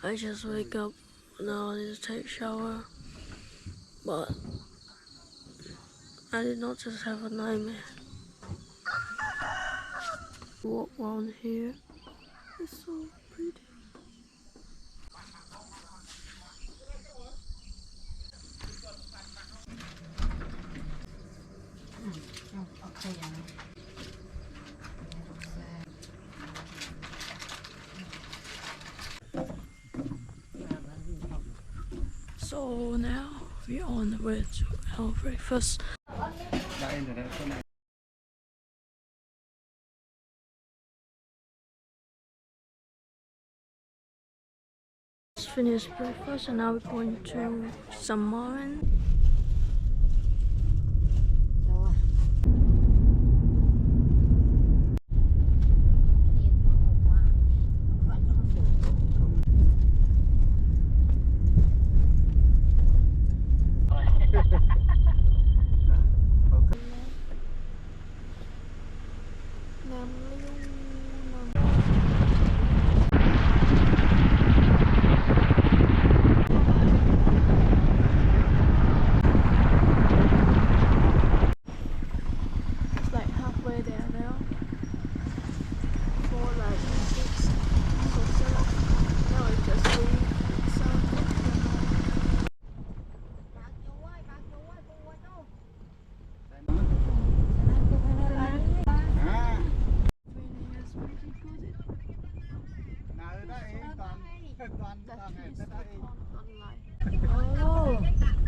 I just wake up. Now I need to take a shower. But I did not just have a nightmare. Walk around here. It's so pretty. So now we're on the way to our breakfast. Just finished breakfast and now we're going to Samoan.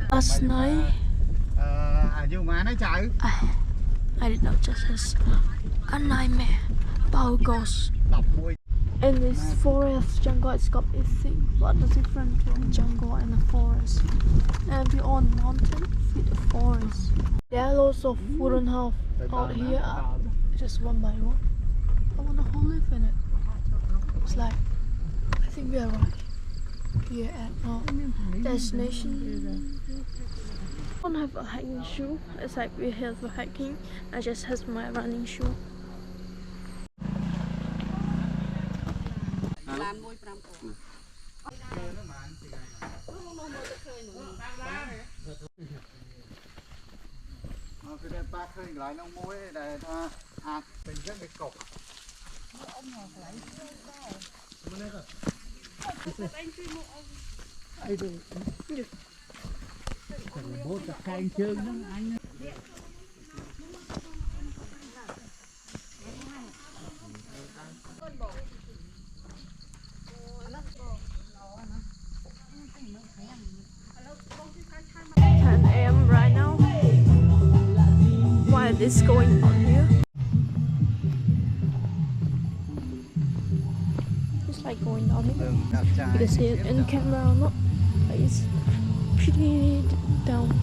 Last night, I did not just have a nightmare about ghosts. In this forest jungle, it's got everything. What the difference between jungle and the forest? And we're on mountain with the forest. There are lots of wooden house out here, just one by one. I want to live in it. It's like, I think we are right here at our destination. I don't have a hiking shoe. It's like we're here for hiking. I just have my running shoe. Right now, what is going on here? It's like going on here. You can see it in camera or not, but it's pretty down.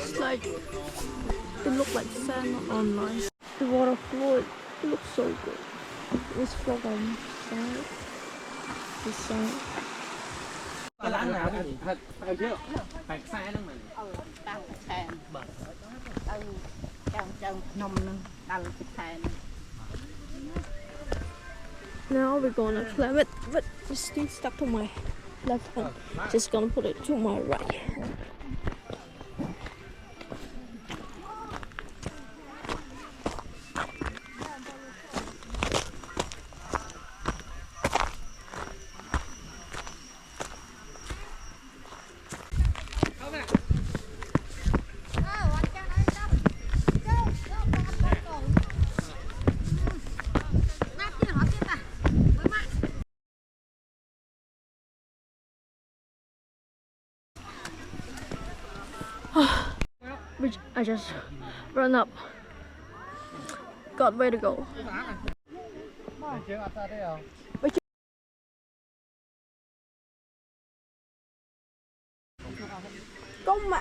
It's like, it looks like sand online. The water flow, it looks so good. It's from sand. This sand. Now we're gonna climb it, but it's still stuck to my left hand. Just gonna put it to my right. Which I just run up. Got way to go. Con mẹ.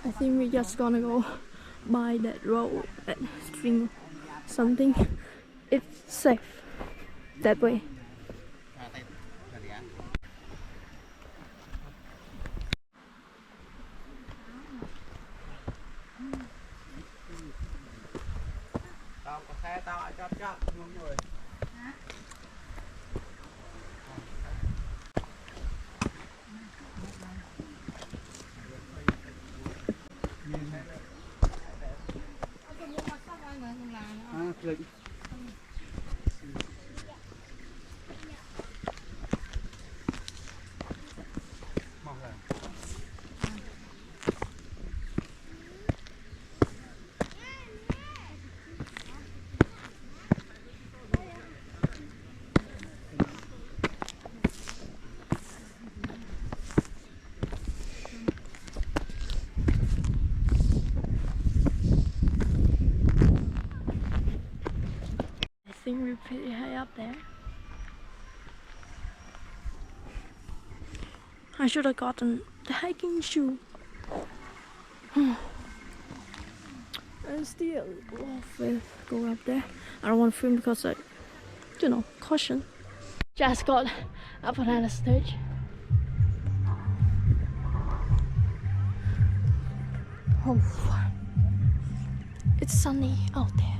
I think we're just gonna go by that road, that string, something. It's safe that way. I think we're pretty high up there. I should have gotten the hiking shoe. I still love go up there. I don't want to film because I, you know, caution. Just got up on the stage. Oh, it's sunny out there.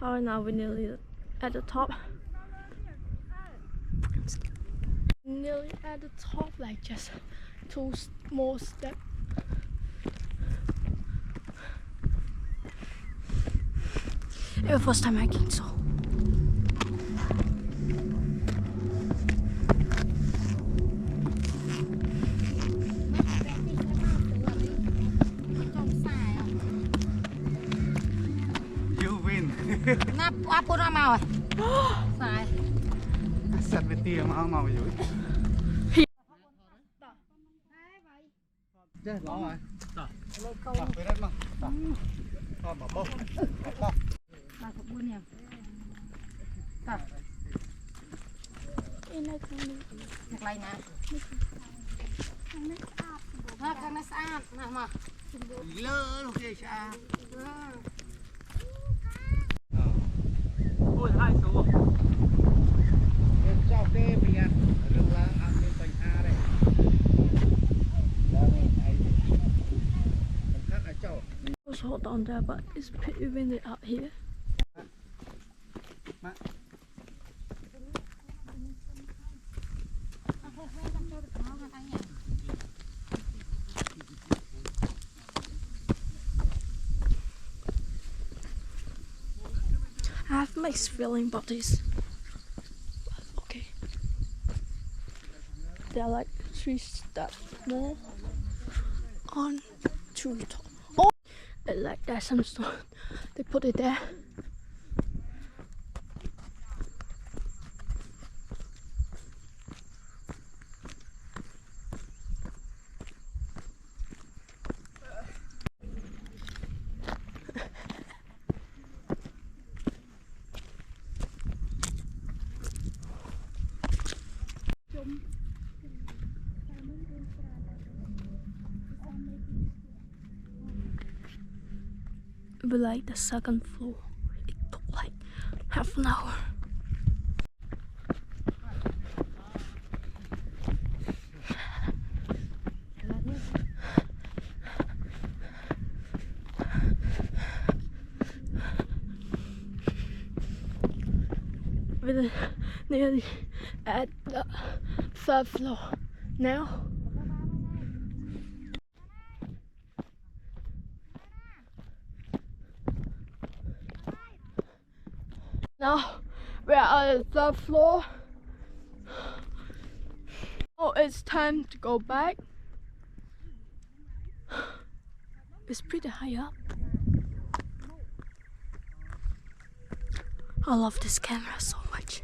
Oh, now we're nearly at the top. Nearly at the top, like just 2 more steps. It was first time hiking, so. You win. I put on my side. Set with the màu rồi. Chết lo rồi. Rồi về đây mà. Thôi bỏ bông. Bỏ. Bà cũng buôn nhiều. Rồi. Nhặt lại nè. Nó khăn nó sạch nè mà. Lơ luôn kìa cha. Ôi hai số. Cho kê mình à. Đừng là ăn lên bánh A đây. Also hot down there, but it's pretty windy out here. I have mixed feeling about this. Okay. There are like 3 steps more on to the top. Oh, like that sandstone. They put it there. We like the second floor. It took like half an hour. We're nearly at the 3rd floor now. Now we're at the 3rd floor. Oh, it's time to go back. It's pretty high up. I love this camera so much.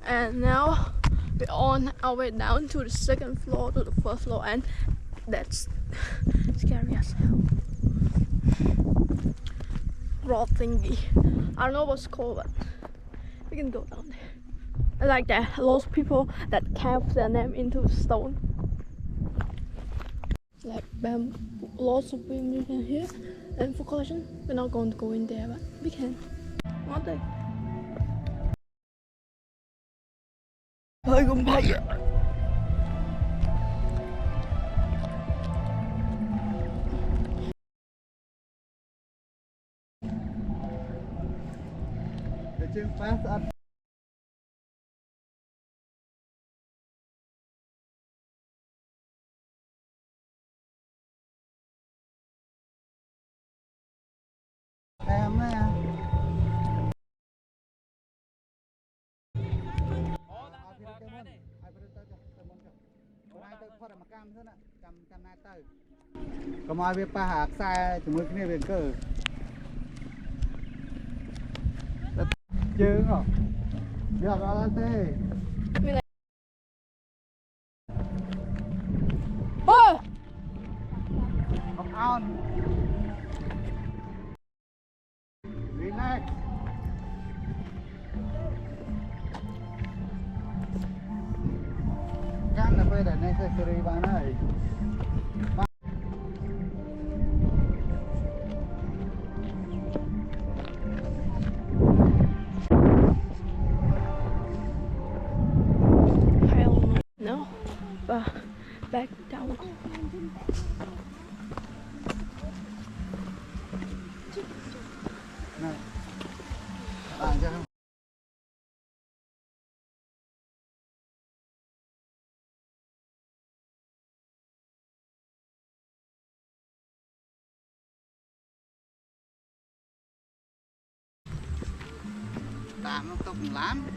And now we're on our way down to the second floor, to the first floor, and that's scary as hell. Rock thingy. I don't know what's it called, but we can go down there. I like that. Lots of people that carve their name into the stone. Like lots of women here. And for caution, we're not going to go in there, but we can. Not there. hơi cũng thấy Trên pass up. Em nè. Còn ai biết pa hạc sai chúng mình kia biển cờ chứ không biết học ra tê học on relax kan là phải để necessary bạn ơi. Back down. Này, bạn cho không? Bạn nó tụng lắm.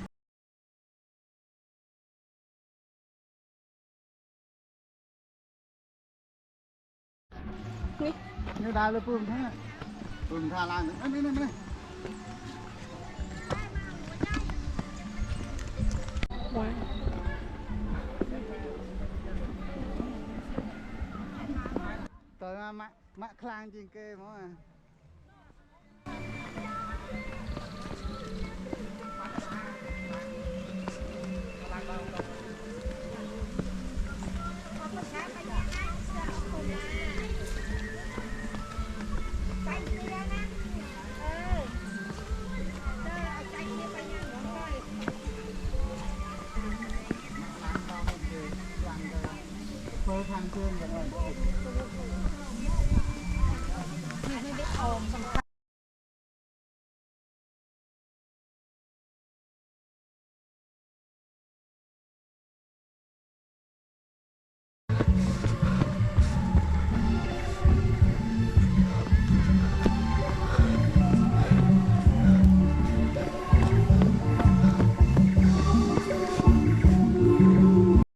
Như đài là phường thế, phường thà làm nữa, đây. Wow. Tới mạ khlang trên kê mà. Thang trên vậy rồi.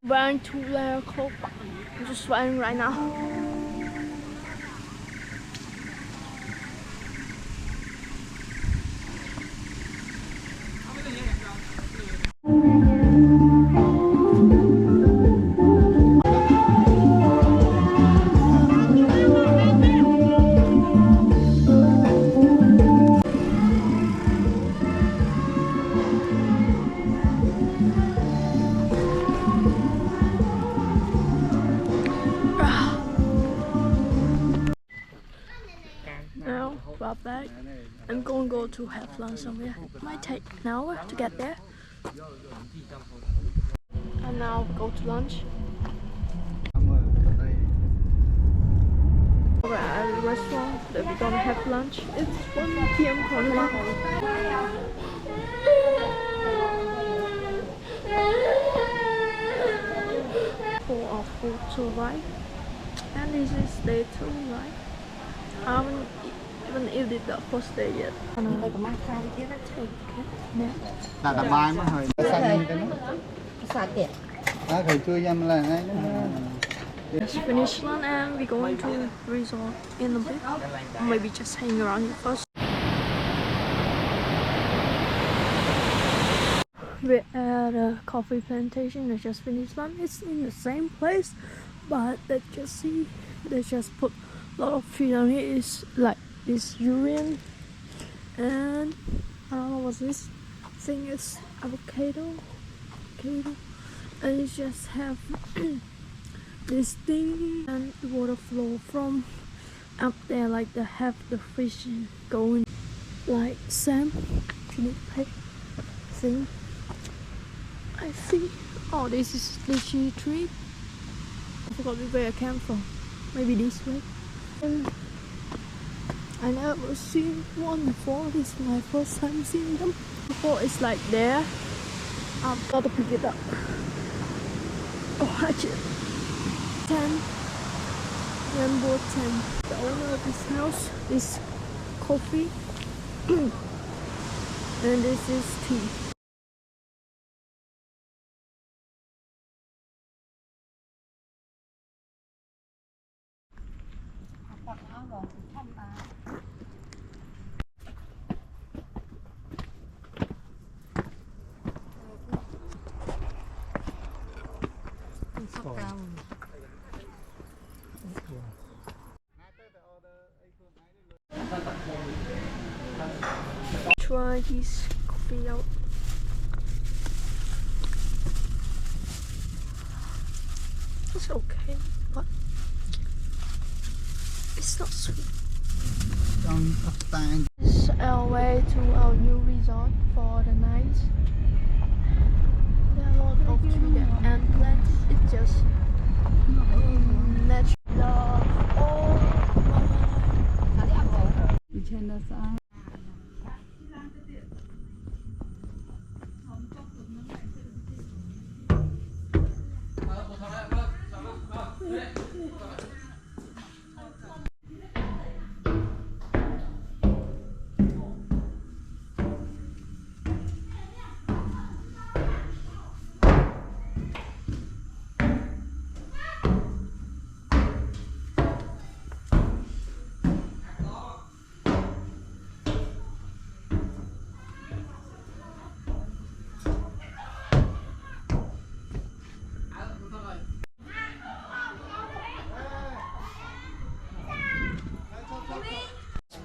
Wearing 2-layer clothes. I'm just sweating right now. to have lunch somewhere. It might take an hour to get there. And now go to lunch. We're at a restaurant that we're gonna have lunch. It's 1 p.m. currently. For our food to arrive. And this is day 2, right? I haven't even eaten the first day yet. Just finished lunch and we're going to resort in a bit. Maybe just hang around here first. We're at a coffee plantation. I just finished lunch. It's in the same place, but let's just see. They just put a lot of food on here. It's like this durian, and I don't know what this thing is. Avocado, and it just have this thing and the water flow from up there, like they have the fish going like sand thing. I see. Oh, this is lychee tree. I forgot where I came from. Maybe this way. And I never seen one before. This is my first time seeing them. Before it's like there. I've got to pick it up. Oh, watch it. 10. Rainbow 10. The owner of this house is coffee. And this is tea. Try this coffee out. It's okay, but it's not sweet. This is our way to our new resort for the night. There are a lot of trees and plants. It's just natural.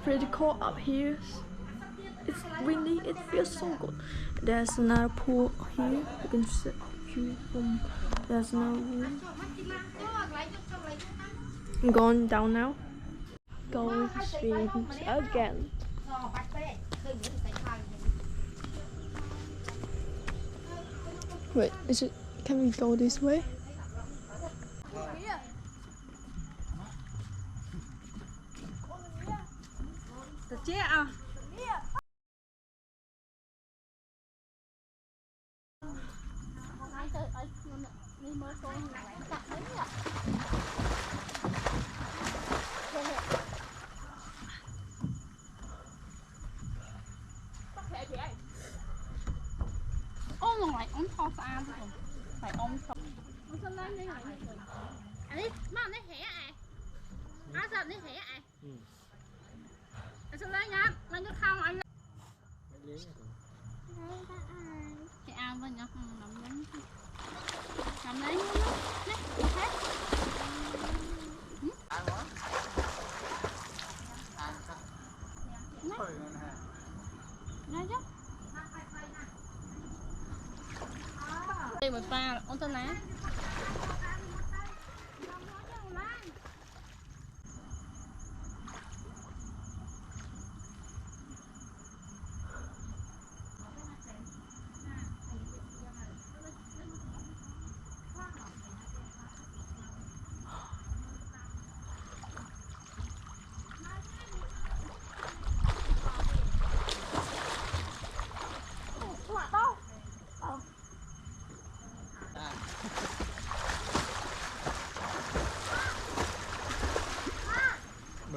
Pretty cold up here. It's windy. It feels so good. There's another pool here. You can see from. There's another room. I'm going down now. Going swim again. Wait, is it? Can we go this way? Ôm lại ôm thò xa thôi. Phải ôm thò. Ôm chân lên đi lại. Anh đi, mà anh đi hẻ à. Á giờ đi hẻ à. Anh chân lên nha, lên cho khao anh. Chị ăn bên nhá, nằm lên. Nằm lên luôn á. Nè, hết. Ăn quá. Ăn không. Nè chứ. Đây một pha ôn tân lá.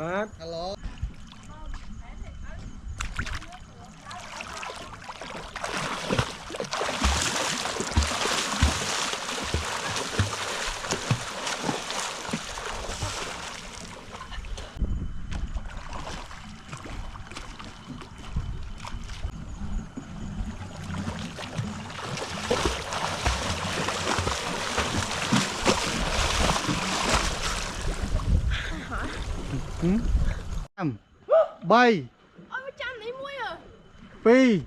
ครับ Hello bay Ôi mà chăn này muối à. phi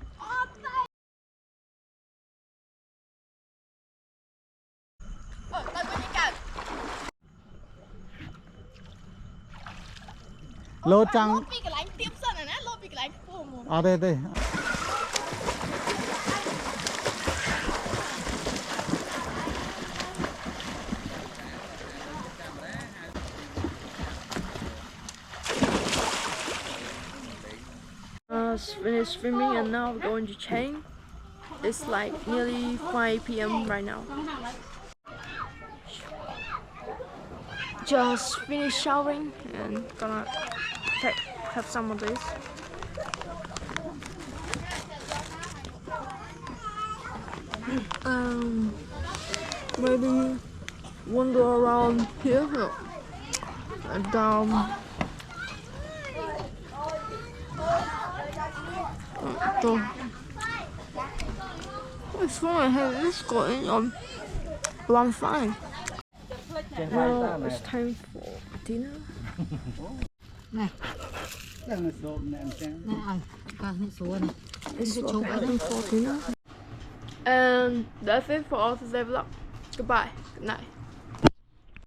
Tôi có những cái lô trăng lốp bị cái lạnh tiếp sân này nè, lốp bị cái lạnh phù một. à đây đây Finished swimming and now we're going to change. It's like nearly 5 p.m. right now. Just finished showering and gonna have some of this. Maybe wander around here and down. It's fun. I have this going on, but I'm fine. Now it's time for dinner. Này, đang sộm nè em này ăn, này số này. It's what happened for dinner. And that's it for all today's vlog. Goodbye. Good night.